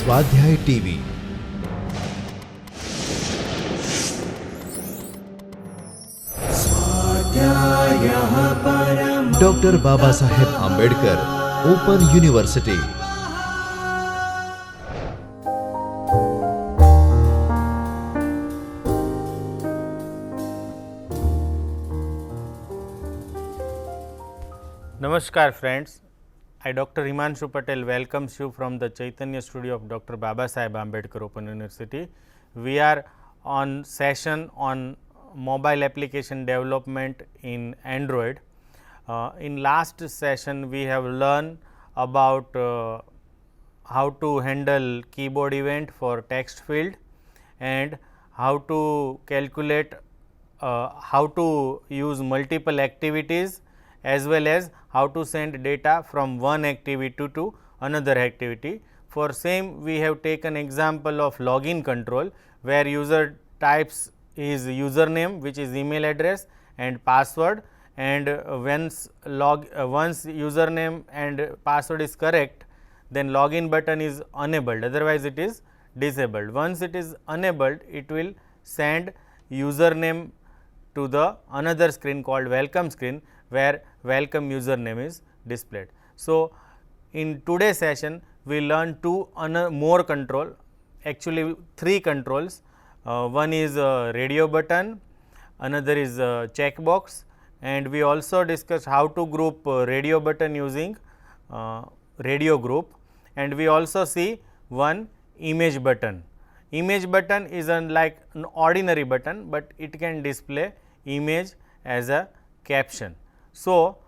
स्वाध्याय TV doctor Baba Saheb Ambedkar open university. Namaskar friends, I Dr. Himanshu Patel welcomes you from the Chaitanya studio of Dr. Baba Saheb Ambedkar Open University. We are on session on mobile application development in Android. In last session we have learned about how to handle keyboard event for text field and how to calculate how to use multiple activities as well as how to send data from one activity to another activity. For same we have taken example of login control where user types his username which is email address and password, and once username and password is correct then login button is enabled, otherwise it is disabled. Once it is enabled it will send username to the another screen called welcome screen where welcome username is displayed. So, in today's session we learn two more control, actually three controls. One is radio button, another is checkbox, and we also discussed how to group radio button using radio group, and we also see one image button. Image button is unlike an ordinary button, but it can display image as a caption. So,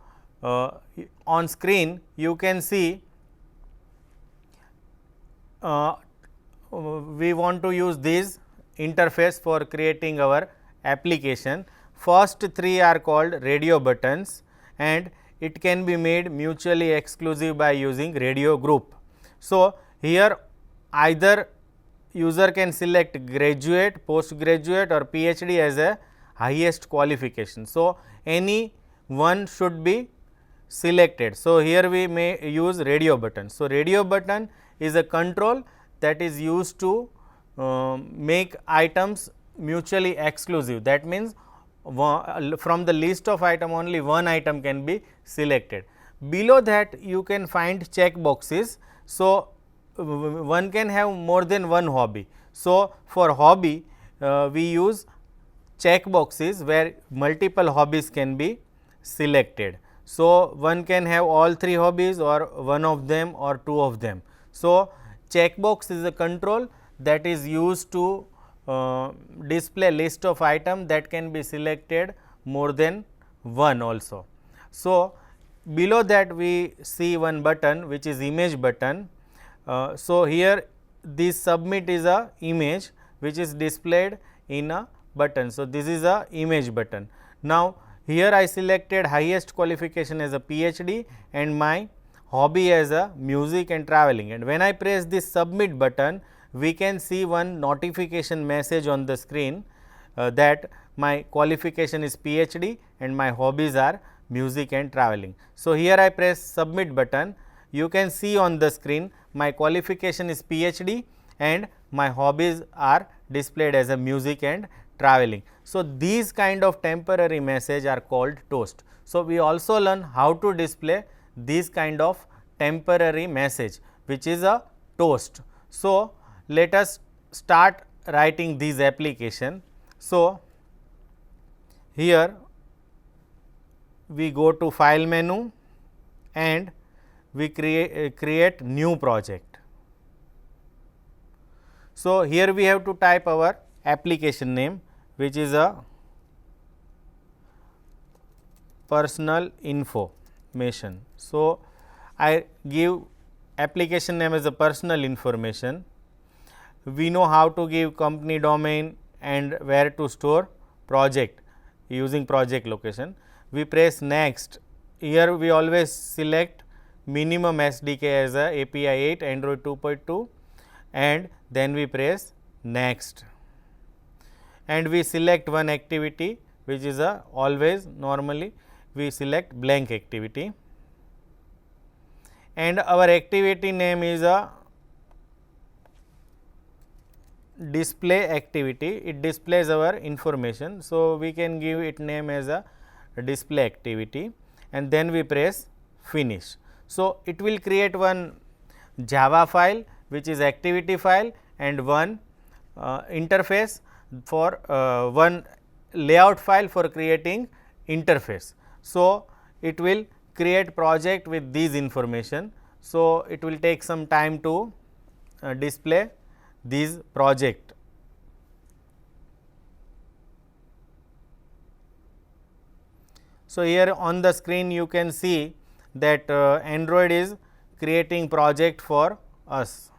on screen you can see we want to use this interface for creating our application. First three are called radio buttons and it can be made mutually exclusive by using radio group. So, here either user can select graduate, postgraduate or PhD as a highest qualification. So, any one should be selected. So, here we may use radio button. So, radio button is a control that is used to make items mutually exclusive. That means, from the list of item only one item can be selected. Below that you can find check boxes. So, one can have more than one hobby. So, for hobby we use check boxes where multiple hobbies can be selected. So, one can have all three hobbies or one of them or two of them. So, checkbox is a control that is used to display list of item that can be selected more than one also. So, below that we see one button which is image button. So, here this submit is a image which is displayed in a button. So, this is a image button. Now, here I selected highest qualification as a PhD and my hobby as a music and traveling, and when I press this submit button we can see one notification message on the screen that my qualification is PhD and my hobbies are music and traveling. So, here I press submit button, you can see on the screen my qualification is PhD and my hobbies are displayed as a music and traveling. So, these kind of temporary message are called toast. So, we also learn how to display this kind of temporary message which is a toast. So, let us start writing this application. So, here we go to file menu and we create new project. So, here we have to type our application name which is a personal information. So, I give application name as a personal information. We know how to give company domain and where to store project using project location. We press next. Here we always select minimum SDK as a API 8 Android 2.2 and then we press next. And we select one activity which is a always normally we select blank activity, and our activity name is a display activity, it displays our information. So, we can give it name as a display activity and then we press finish. So, it will create one Java file which is activity file and one interface for one layout file for creating interface. So, it will create project with these information. So, it will take some time to display these project. So, here on the screen you can see that Android is creating project for us.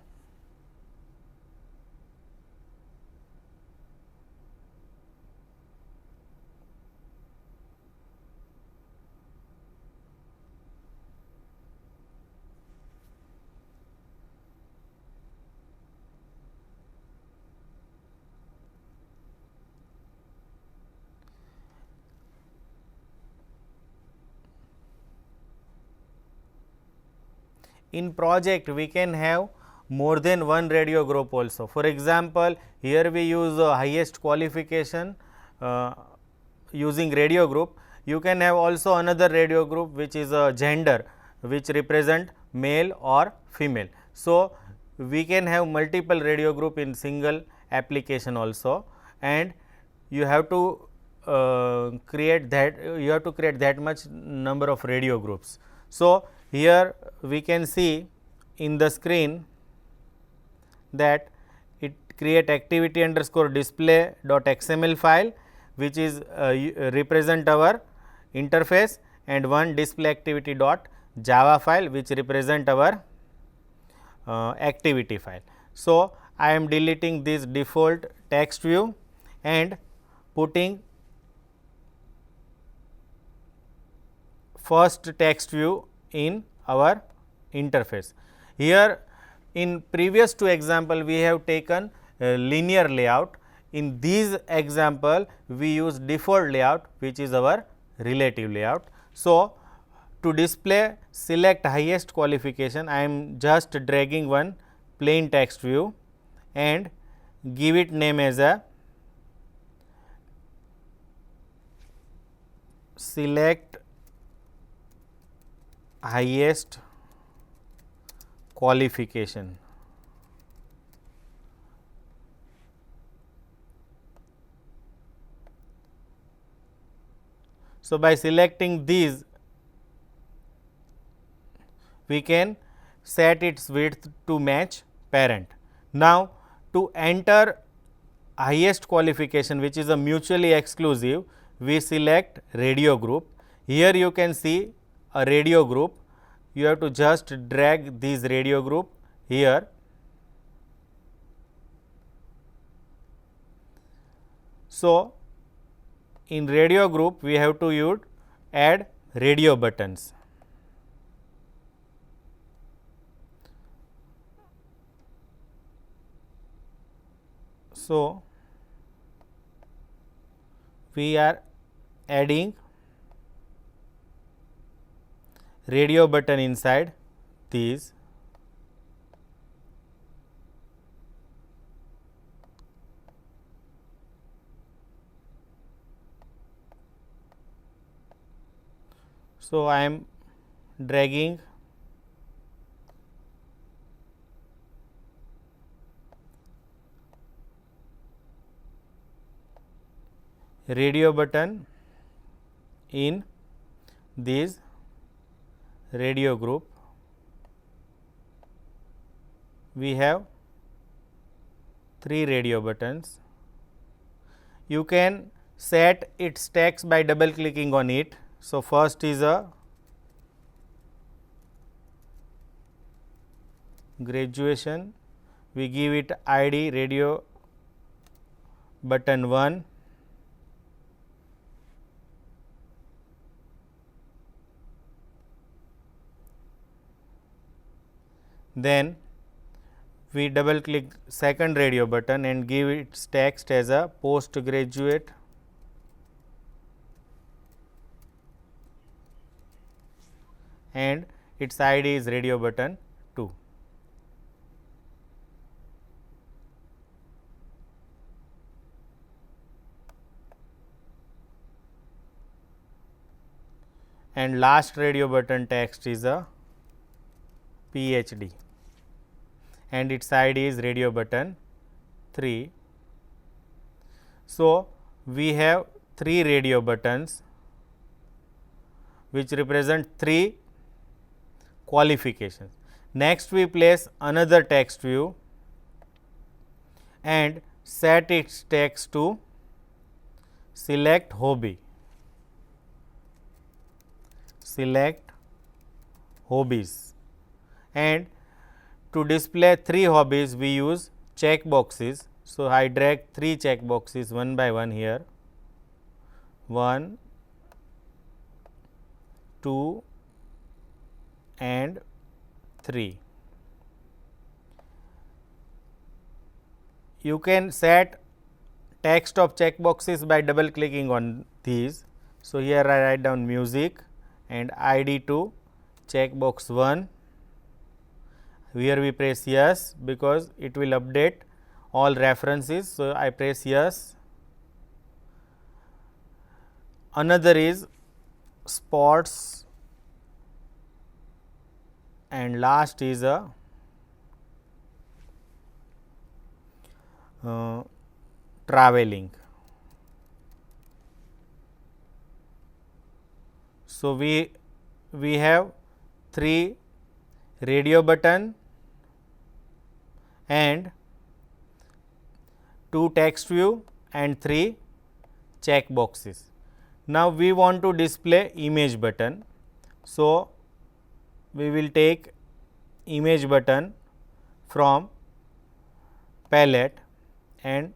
In project we can have more than one radio group also. For example, here we use highest qualification using radio group. You can have also another radio group which is a gender, which represent male or female. So, we can have multiple radio group in single application also, and you have to create that much number of radio groups. So, here we can see in the screen that it create activity underscore display dot XML file, which is represent our interface, and one display activity dot Java file which represent our activity file. So, I am deleting this default text view and putting first text view in our interface. Here in previous two example we have taken linear layout. In these example we use default layout which is our relative layout. So, to display select highest qualification, I am just dragging one plain text view and give it name as a select highest qualification. So, by selecting these we can set its width to match parent. Now, to enter highest qualification which is a mutually exclusive, we select radio group. Here you can see a radio group, you have to just drag this radio group here. So, in radio group we have to add radio buttons. So, we are adding radio button inside these. So, I am dragging radio button in this radio group. We have 3 radio buttons. You can set its text by double clicking on it. So, first is a graduation, we give it ID radio button 1. Then we double click second radio button and give its text as a postgraduate and its ID is radio button 2. and last radio button text is a PhD and its ID is radio button 3. So, we have 3 radio buttons which represent 3 qualifications. Next we place another text view and set its text to select hobby. Select hobbies, and to display 3 hobbies we use check boxes. So, I drag 3 check boxes one by one here, 1, 2 and 3. You can set text of check boxes by double clicking on these. So, here I write down music and ID to check box 1. Here we press yes because it will update all references. So, I press yes. Another is sports and last is a traveling. So, we have 3 radio button and 2 text view and 3 check boxes. Now, we want to display image button. So, we will take image button from palette and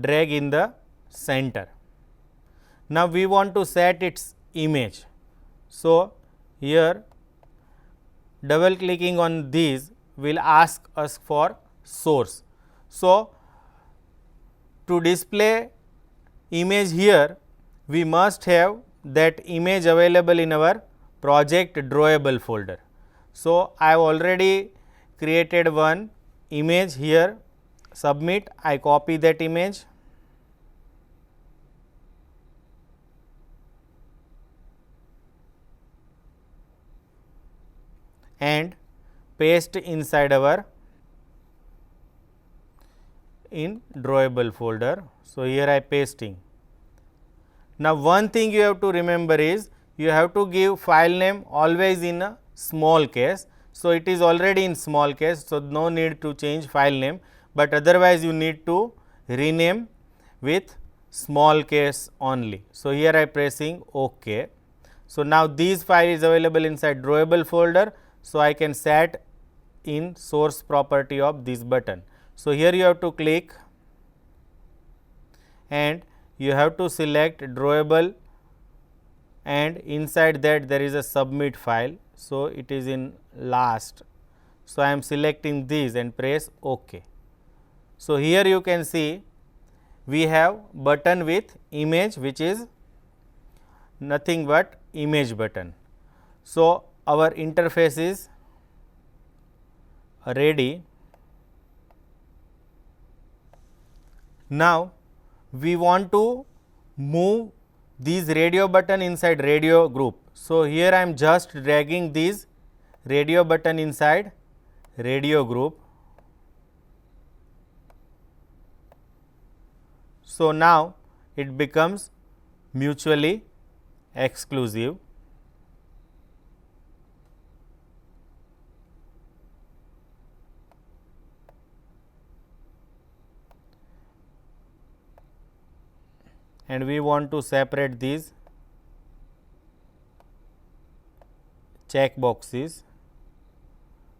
drag in the center. Now, we want to set its image. So, here double clicking on these will ask us for source. So, to display image here, we must have that image available in our project drawable folder. So, I have already created one image here, submit, I copy that image and paste inside our in drawable folder. So, here I pasting. Now, one thing you have to remember is you have to give file name always in a small case. So, it is already in small case. So, no need to change file name, but otherwise you need to rename with small case only. So, here I pressing OK. So, now these file is available inside drawable folder. So, I can set in source property of this button. So, here you have to click and you have to select drawable and inside that there is a submit file. So, it is in last. So, I am selecting this and press OK. So, here you can see we have button with image which is nothing but image button. So, our interface is ready. Now, we want to move these radio button inside radio group. So, here I am just dragging these radio button inside radio group. So, now it becomes mutually exclusive. And we want to separate these check boxes.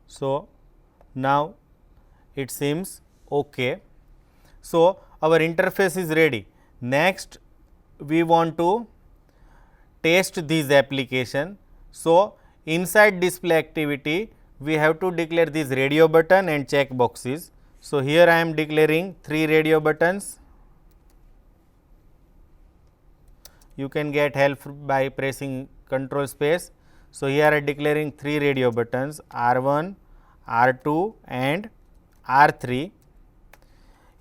So, now it seems OK. So, our interface is ready. Next, we want to test this application. So, inside display activity, we have to declare this radio button and check boxes. So, here I am declaring 3 radio buttons. You can get help by pressing control space. So, here I am declaring 3 radio buttons R1, R2 and R3.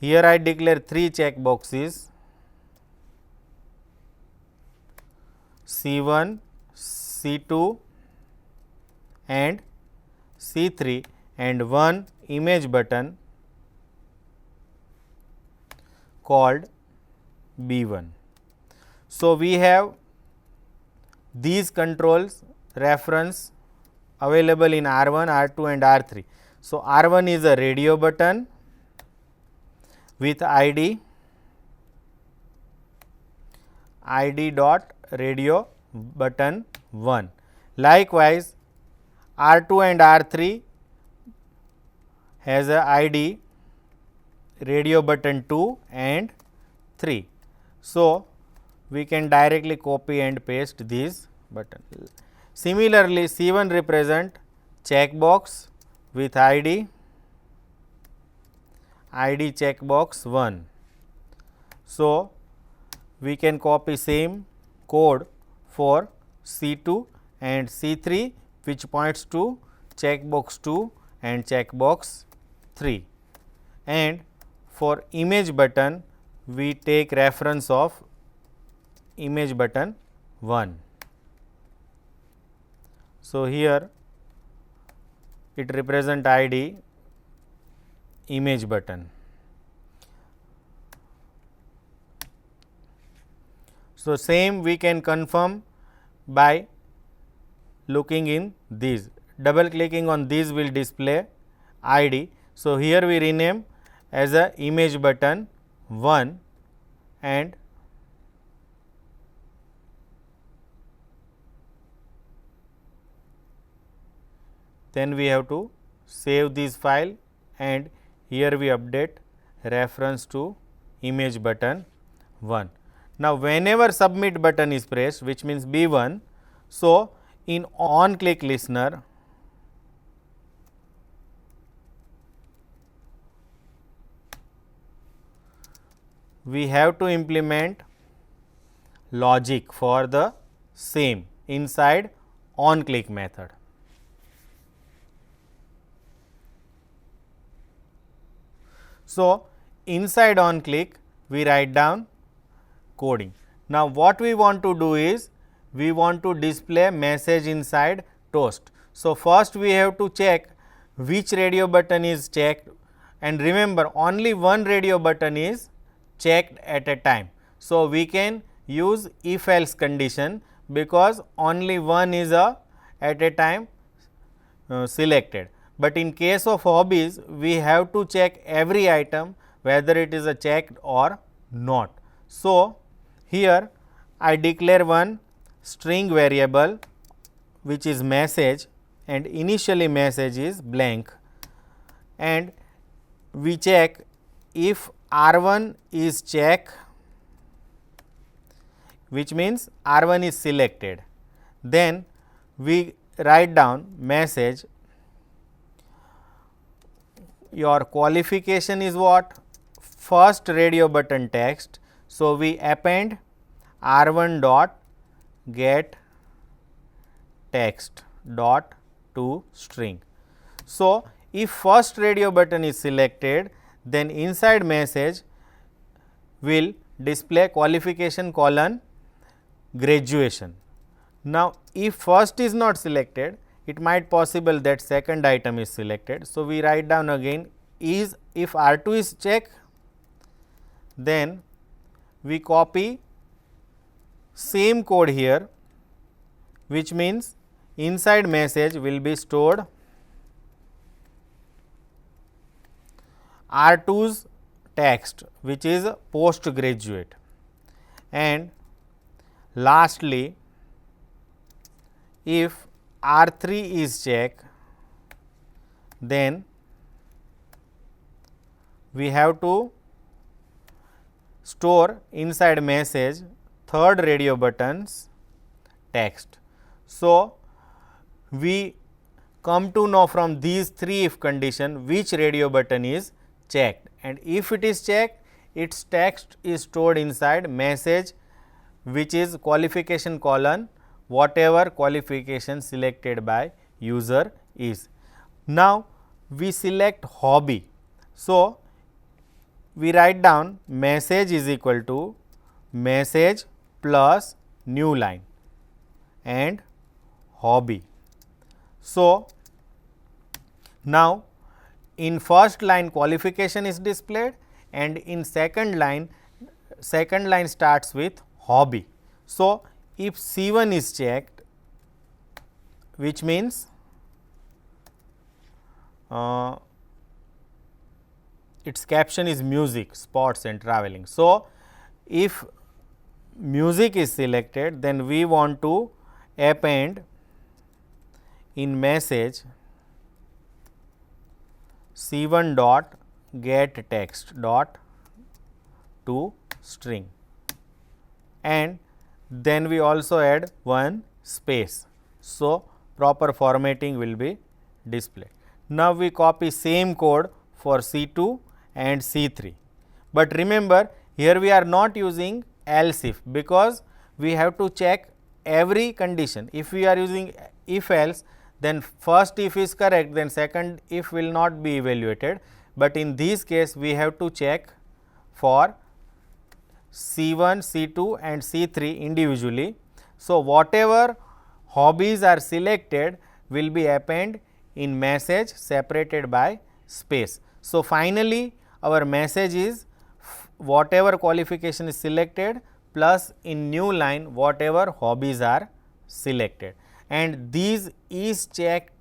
Here I declare 3 check boxes C1, C2 and C3 and one image button called B1. So, we have these controls reference available in R1, R2 and R3. So, R1 is a radio button with ID dot radio button 1. Likewise, R2 and R3 has a ID radio button 2 and 3. So, we can directly copy and paste these button. Similarly, C1 represent checkbox with ID checkbox 1. So, we can copy same code for C2 and C3 which points to checkbox 2 and checkbox 3, and for image button we take reference of image button 1. So, here it represent ID image button. So, same we can confirm by looking in these. Double clicking on these will display ID. So, here we rename as a image button 1 and then we have to save this file and here we update reference to image button 1. Now, whenever submit button is pressed, which means B1, so in on click listener we have to implement logic for the same inside on click method. So, inside on click we write down coding. Now, what we want to do is we want to display message inside toast. So, first we have to check which radio button is checked, and remember only one radio button is checked at a time. So, we can use if else condition because only one is at a time selected, but in case of hobbies we have to check every item whether it is a checked or not. So, here I declare one string variable which is message and initially message is blank, and we check if R1 is check, which means R1 is selected, then we write down message. Your qualification is what? First radio button text. So, we append R1 dot get text dot to string. So, if first radio button is selected, then inside message will display qualification colon graduation. Now, if first is not selected, it might possible that second item is selected. So, we write down again is if R2 is check, then we copy same code here, which means inside message will be stored R2's text which is postgraduate, and lastly if R3 is check, then we have to store inside message third radio buttons text. So, we come to know from these three if condition which radio button is checked, and if it is checked, its text is stored inside message which is qualification colon whatever qualification selected by user is. Now, we select hobby. So, we write down message is equal to message plus new line and hobby. So, now in first line qualification is displayed, and in second line starts with hobby. So, if C1 is checked, which means its caption is music, sports and traveling. So, if music is selected, then we want to append in message C1 dot get text dot to string, and then we also add one space. So, proper formatting will be displayed. Now, we copy same code for C2 and C3, but remember here we are not using else if, because we have to check every condition. If we are using if else, then first if is correct, then second if will not be evaluated, but in this case we have to check for C1, C2 and C3 individually. So, whatever hobbies are selected will be append in message separated by space. So, finally, our message is whatever qualification is selected plus in new line whatever hobbies are selected, and these is checked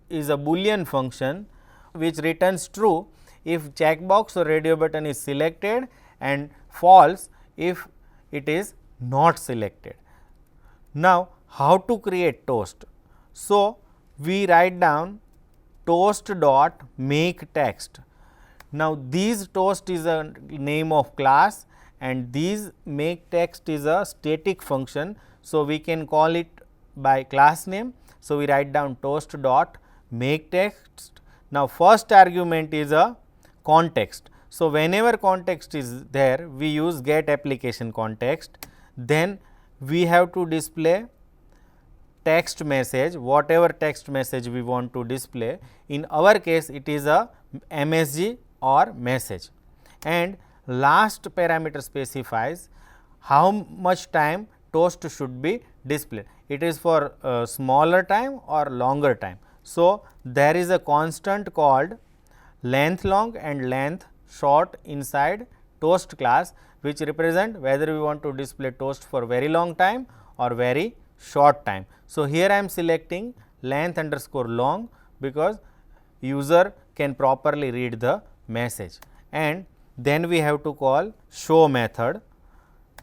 is a boolean function which returns true if checkbox or radio button is selected and false if it is not selected. Now, how to create toast? So, we write down toast dot make text. Now, these toast is a name of class and these make text is a static function. So, we can call it by class name. So, we write down toast dot make text. Now, first argument is a context. So, whenever context is there, we use get application context, then we have to display text message, whatever text message we want to display. In our case, it is a MSG or message, and last parameter specifies how much time toast should be displayed. It is for smaller time or longer time. So, there is a constant called length long and length short inside toast class, which represent whether we want to display toast for very long time or very short time. So, here I am selecting length underscore long, because user can properly read the message, and then we have to call show method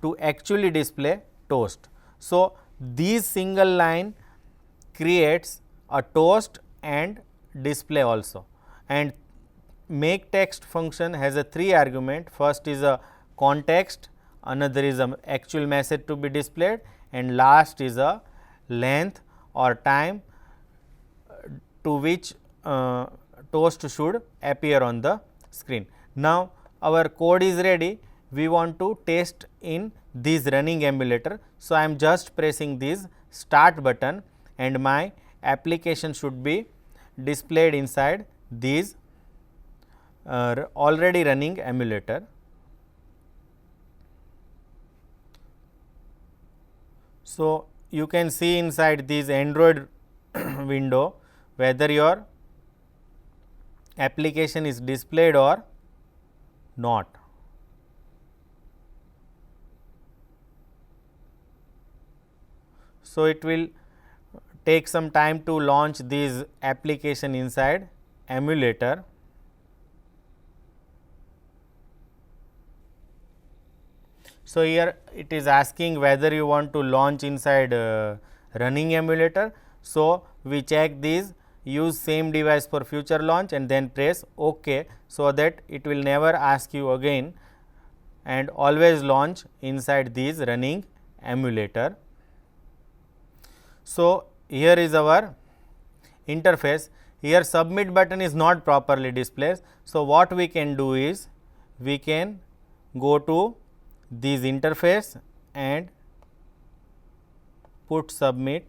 to actually display toast. So, this single line creates a toast and display also, and make text function has a 3 argument. First is a context, another is a actual message to be displayed, and last is a length or time to which toast should appear on the screen. Now, our code is ready. We want to test in this running emulator. So, I am just pressing this start button and my application should be displayed inside this already running emulator. So, you can see inside this Android window whether your application is displayed or not. So, it will take some time to launch this application inside emulator. So, here it is asking whether you want to launch inside running emulator. So, we check this use same device for future launch and then press OK. So, that it will never ask you again, and always launch inside this running emulator. So, here is our interface. Here submit button is not properly displayed. So, what we can do is we can go to this interface and put submit,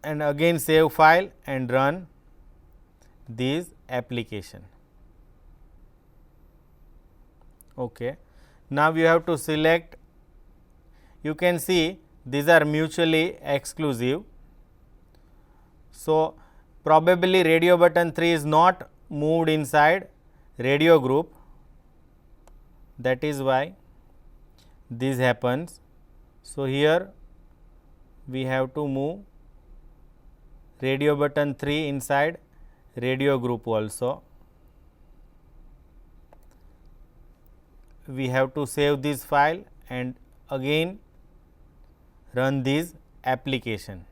and again save file and run this application. Okay. Now, you have to select you can see these are mutually exclusive. So, probably radio button 3 is not moved inside radio group, that is why this happens. So, here we have to move radio button 3 inside radio group also. We have to save this file and again run this application.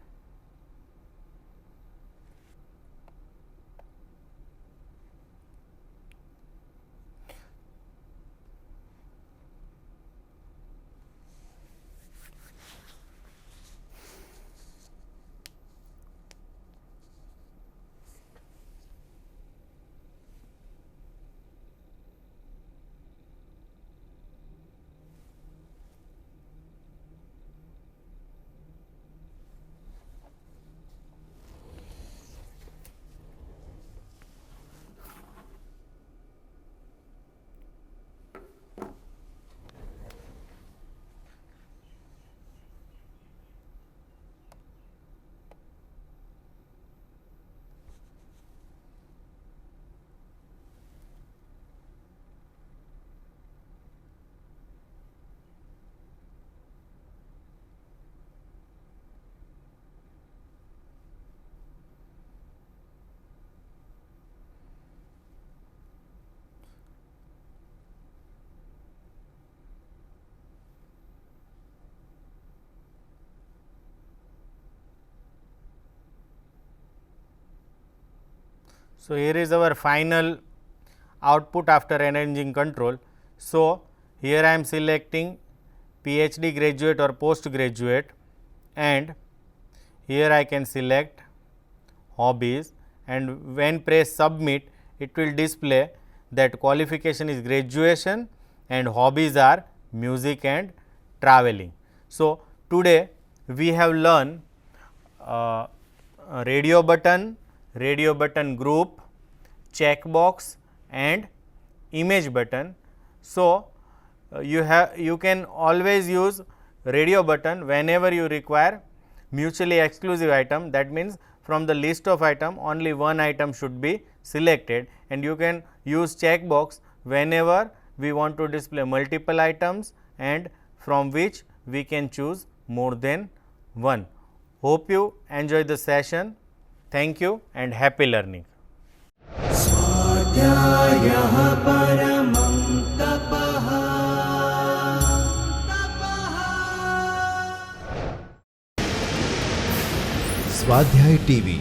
So, here is our final output after arranging control. So, here I am selecting PhD graduate or postgraduate, and here I can select hobbies, and when press submit it will display that qualification is graduation and hobbies are music and traveling. So, today we have learned radio button group, checkbox and image button. So, you can always use radio button whenever you require mutually exclusive item. That means, from the list of item only one item should be selected, and you can use checkbox whenever we want to display multiple items and from which we can choose more than one. Hope you enjoy the session. Thank you and happy learning. स्वाध्यायः परमं तपः। स्वाध्याय TV